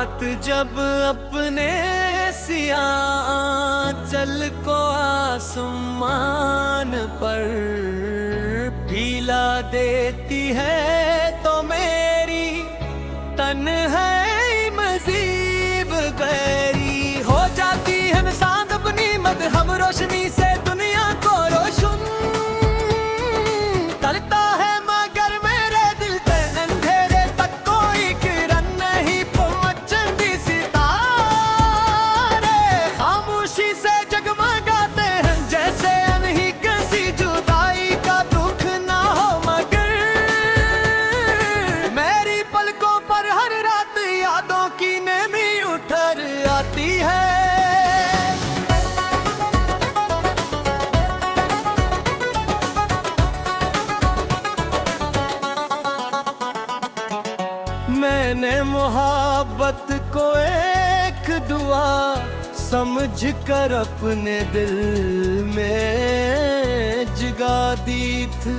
रात जब अपने सिया चल को आसमान पर भीला देती है तो मेरी तन्हाई मजीब गैरी हो जाती है निशान अपनी मद हम रोशनी से दुनिया को रोशन करता है मगर मेरे दिल पे अंधेरे तक कोई किरण नहीं पहुंचती सितारे खामोशी से जगमगाते हैं जैसे अनही किसी जुदाई का दुख ना हो मगर मेरी पलकों पर हर रात यादों की नेमी उठर आती है। मैंने मोहब्बत को एक दुआ समझ कर अपने दिल में जगा दी थी।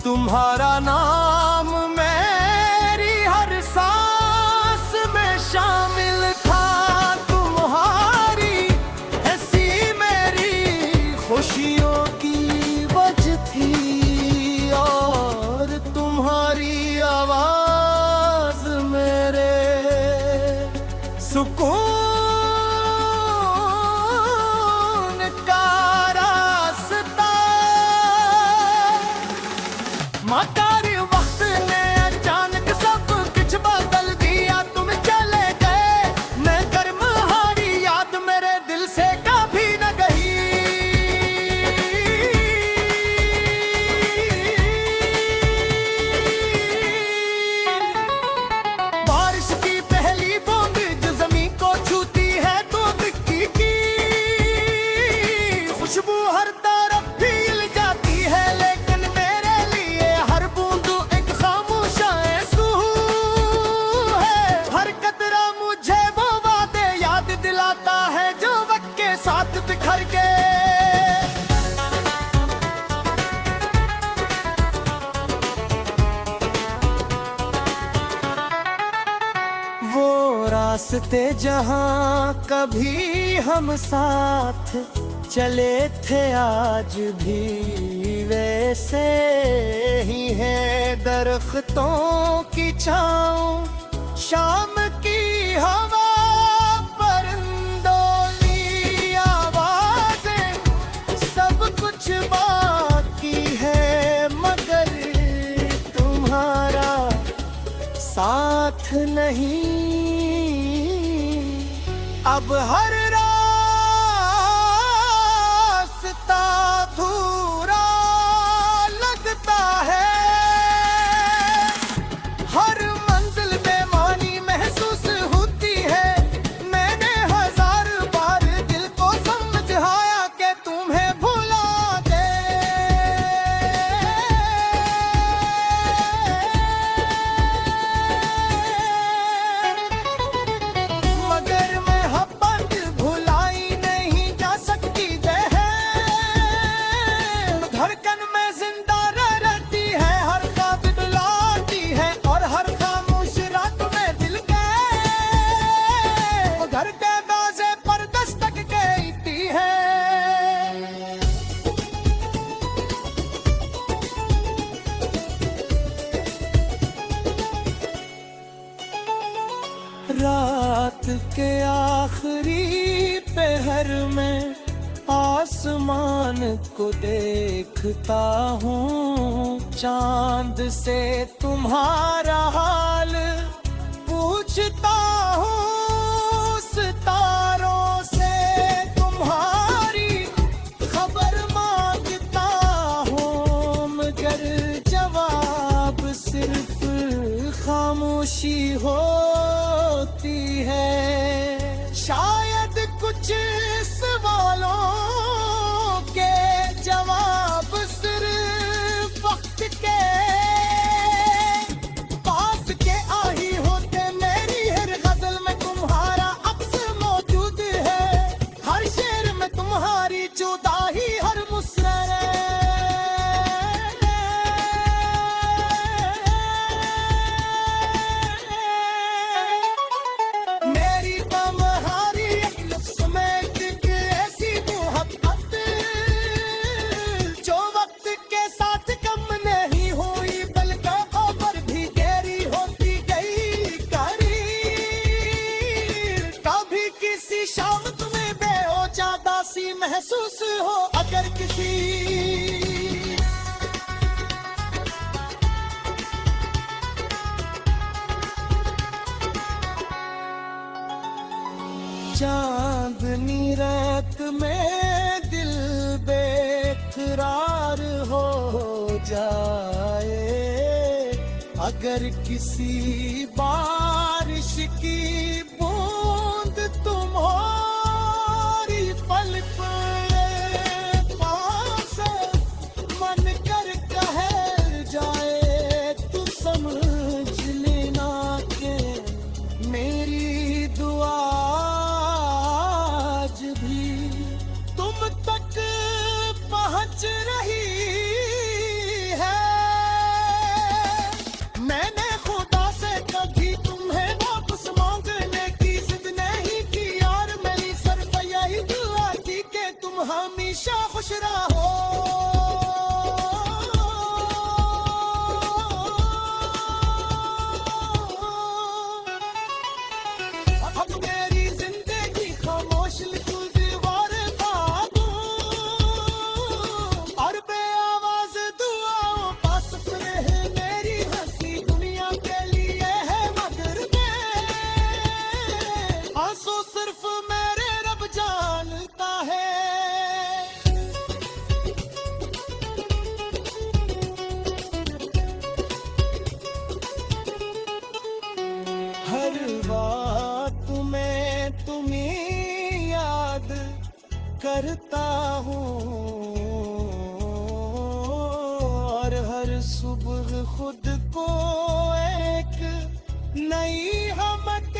तुम्हारा नाम मेरी हर सांस में शामिल था। तुम्हारी ऐसी मेरी खुशियों की वजह थी और तुम्हारी आवाज मेरे सुकून का रास्ता। मगर वक्त ने अचानक सब कुछ बदल दिया। तुम चले गए मगर तुम्हारी याद मेरे दिल से कभी न गई। बारिश की पहली बूंद जो जमीन को छूती है तो मिट्टी की खुशबू हर तरफ फैल जाती है लेकिन मेरे लिए हर बूंद एक खामोश आंसू है। हर कतरा मुझे वो वादे याद दिलाता है जो वक्त के साथ बिखर के। वो रास्ते जहां कभी हम साथ चले थे आज भी वैसे ही है। दरख्तों की छाँव शाम की हवा परिंदों की आवाजें सब कुछ बाकी है मगर तुम्हारा साथ नहीं। अब हर रास्ता अधूरा लगता है। हर मंजिल बेमानी महसूस होती है। मैंने हजार बार दिल को समझाया कि तुम्हें भुला दे मगर मोहब्बत भुलाई नहीं जा सकती। धड़कन में जिंदा रहती है हर ख्वाब बुलाती है और हर खामोश रात में दिल के घर के दरवाजे पर दस्तक देती है। रात के आखिरी पहर में आसमान को देखता हूँ। चांद से तुम्हारा हाल पूछता हूँ। सितारों से तुम्हारी खबर मांगता हूँ मगर जवाब सिर्फ खामोशी होती है। शायद कुछ सवालों के जवाब सिर्फ वक्त के पास के आई होते। मेरी हर गजल में तुम्हारा अक्स मौजूद है। हर शेर में तुम्हारी जुदाई हर मुस्कुराए। चांदनी रात में दिल बेकरार हो जाए, अगर किसी बारिश की बूंद तुम्हारी पलक पास मन कर कह जाए, तू समझ लेना के मेरी दुआ आज भी तुम तक पहुंच रही है। मैंने खुदा से कभी तुम्हें वापस मांगने की जिद नहीं की यार, मेरी सिर्फ यही दुआ थी कि तुम हमेशा खुश रहो। अब मेरी जिंदगी खामोश लिखूं दीवार खाबूं, और बेआवाज दुआओं पास रहे मेरी हंसी दुनिया के लिए है मगर मैं, आंसू सिर्फ मेरे रब जानता है। हर बात में तुम्हें याद करता हूँ, और हर सुबह खुद को एक नई हमत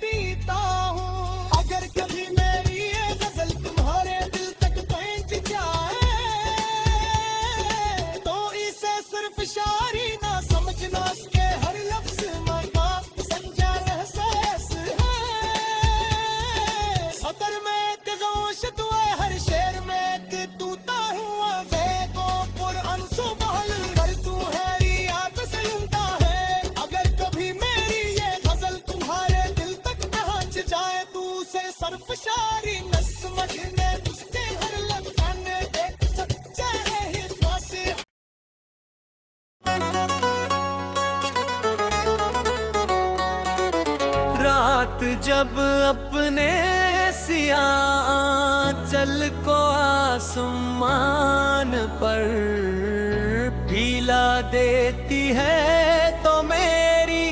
देता हूँ। अगर कभी मेरी ये गजल तुम्हारे दिल तक पहुंच जाए, तो इसे सिर्फ शायरी ना समझना, इसके हर लफ्ज मका समझा एहसास है। सदर में एक गौश दुआ, हर शेर में एक तूता हुआ को कुरान सुबह कर तू है याद से उनका है। अगर कभी मेरी ये गजल तुम्हारे दिल तक पहुंच जाए, तू उसे सिर्फ शायरी न समझने, उसके हर लफ्ज में एक सच्चा है हिस्सा। रात जब अपने सियाह चल को आसमान पर फीला देती है, तो मेरी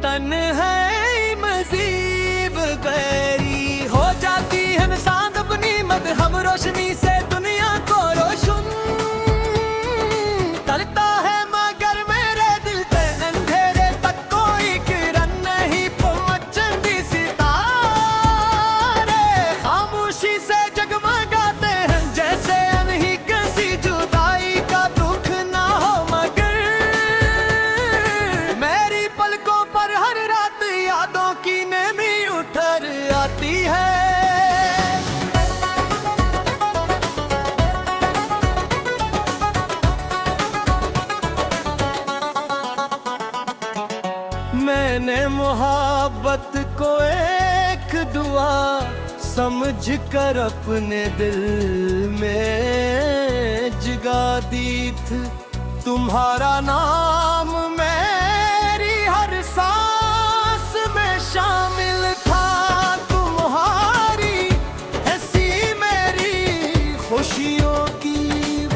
तन्हाई मजीब गहरी हो जाती है। निशान अपनी मद हम रोशनी से दुनिया को रोशन करता है, मगर मेरे दिल पे अंधेरे तक कोई किरण नहीं पहुंचती। सितारे खामोशी से जगमगाते हैं, जैसे अनही किसी जुदाई का दुख ना हो, मगर मेरी पलकों पर हर रात यादों की नमी उतर आती है। मैंने मोहब्बत को एक दुआ समझ कर अपने दिल में जगा दी थी, तुम्हारा नाम मेरी हर सांस में शामिल था। तुम्हारी हंसी मेरी खुशियों की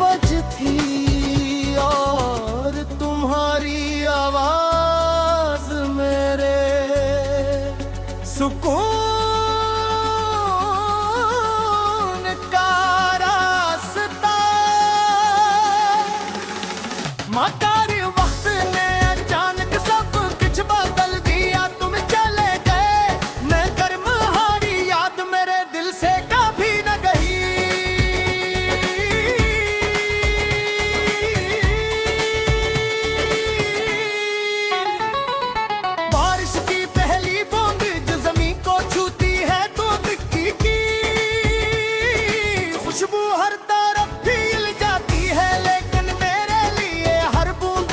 वजह थी, और तुम्हारी आवाज मेरे सुकून का रास्ता। मगर वक्त ने अचानक सब कुछ बदल दिया, तुम चले गए मगर तुम्हारी याद मेरे दिल से कभी न गई। बारिश की पहली बूंद जो जमीन को छूती है, तो मिट्टी की खुशबू हर तरफ फैल जाती है, लेकिन मेरे लिए हर बूंद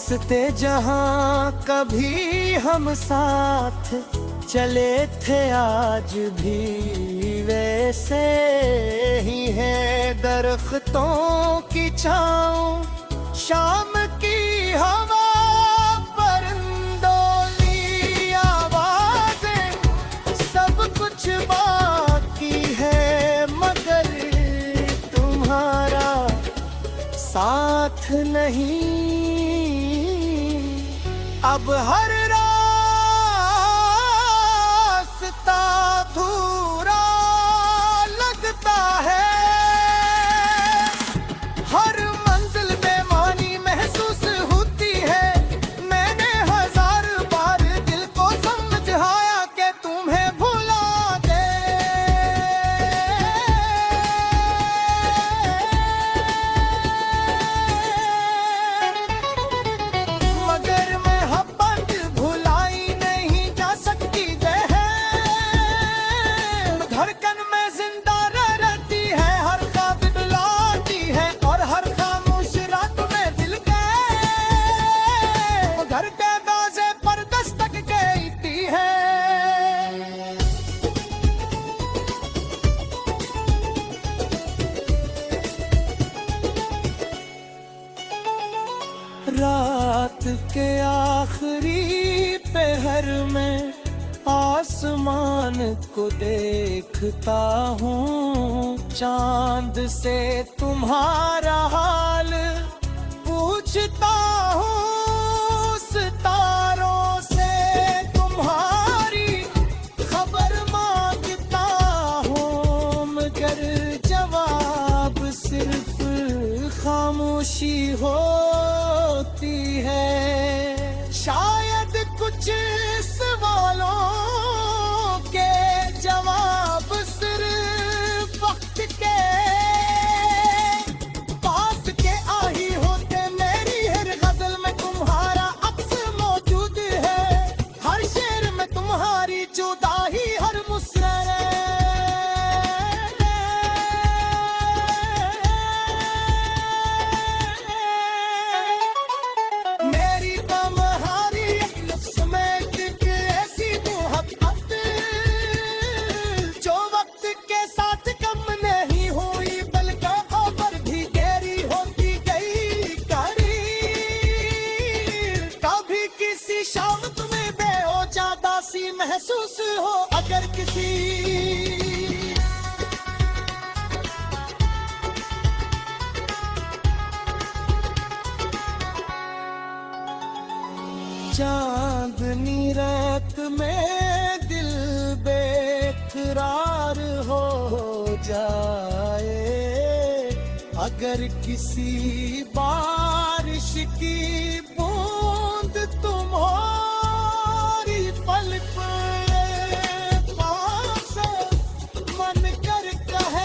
रास्ते जहाँ कभी हम साथ चले थे आज भी वैसे ही है। दरख्तों की छाँव, शाम की हवा, परिंदों की आवाज़ें, सब कुछ बाकी है मगर तुम्हारा साथ नहीं। अब हर रास्ता अधूरा लगता है, हर मंजिल बेमानी महसूस होती है। मैंने हजार बार दिल को समझाया कि तुम्हें भुला दे, मगर मोहब्बत भुलाई नहीं जा सकती। धड़कन में जिंदा रहती है, हर ख्वाब बुलाती है और हर खामोश रात में दिल के घर के दरवाजे पर दस्तक देती है। रात के आखिरी पहर में आसमान को देखता हूँ, चांद से तुम्हारा हाल पूछता हूँ, सितारों से तुम्हारी खबर मांगता हूँ, मगर जवाब सिर्फ खामोशी होती है। शायद कुछ सवालों के जवाब सिर्फ वक्त के पास के आही होते। मेरी हर गजल में तुम्हारा अक्स मौजूद है, हर शेर में तुम्हारी जुदाई, हर मुस्कुराए मेरी तुम्हारी एक लफ्ज़ में एक ऐसी मोहब्बत जो वक्त के साथ कम नहीं हुई बल्कि और भी गहरी होती गई। कभी किसी शाम तुम्हें बेवजह सी महसूस हो, अगर किसी चांदनी रात में दिल बेकरार हो जाए, अगर किसी बारिश की बूंद तुम्हारी पल पे पास मन कर कह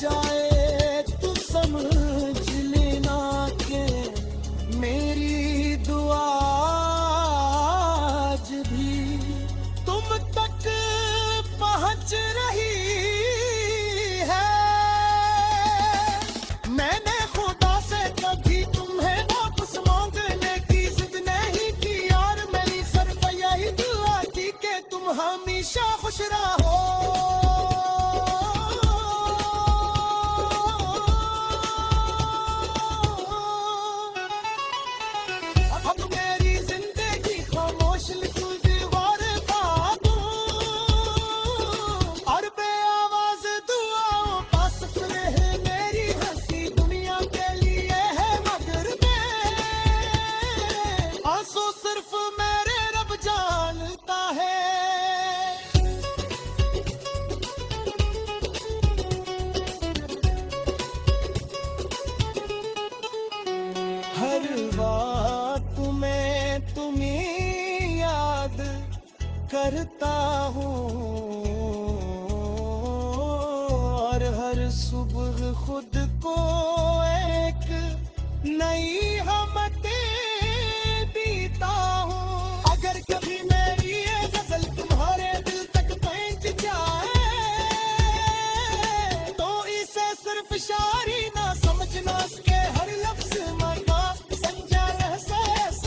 जाए, तू समझ लेना के मेरी दुआ आज भी तुम तक पहुंच रही है। मैंने खुदा से कभी तुम्हें वापस मांगने की जिद नहीं की यार, मेरी सिर्फ यही दुआ थी कि तुम हमेशा खुश रहो। अब मेरी जिंदगी खामोश दीवार खातूं और बेआवाज दुआओं पास रहे। मेरी हंसी दुनिया के लिए है मगर आंसू सिर्फ मेरे रब जानता है। हर बात में तुम्हें याद करता हूँ और हर सुबह खुद को एक नई हमत देता हूँ। अगर कभी मेरी ये गजल तुम्हारे दिल तक पहुंच जाए तो इसे सिर्फ शायरी ना समझना, इसके हर लफ्ज मका संजा एहसास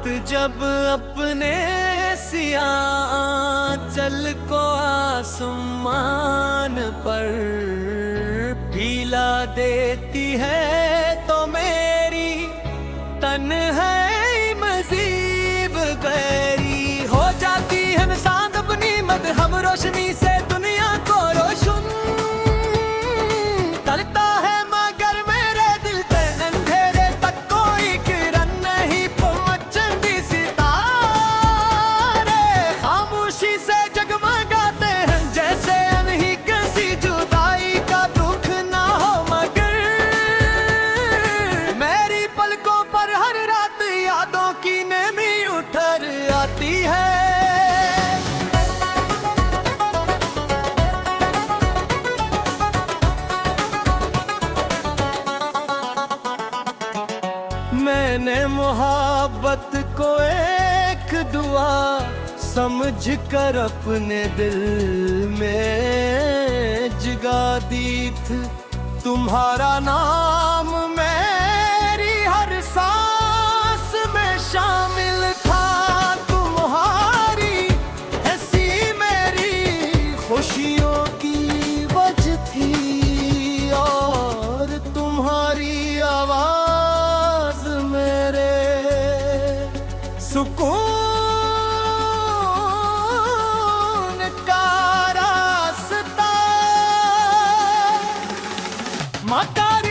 रात जब अपने सिया चल को आसमान पर भीला देती है तो मेरी तन्हाई मजीब गैरी हो जाती है निशान अपनी मद हम रोशनी से दुनिया को रोशन करता है मगर मेरे दिल पे अंधेरे तक कोई किरण नहीं पहुंचती सितारे खामोशी से जगमगाते हैं जैसे अनही किसी जुदाई का दुख ना हो मगर मेरी पलकों पर हर रात यादों की नेमी उठर आती है। मैंने मोहब्बत को एक दुआ समझ कर अपने दिल में जगा दी थी तुम्हारा नाम मेरी हर सांस में शामिल था तुम्हारी ऐसी मेरी खुशियों की वजह थी और तुम्हारी आवाज मेरे सुकून का रास्ता मकारी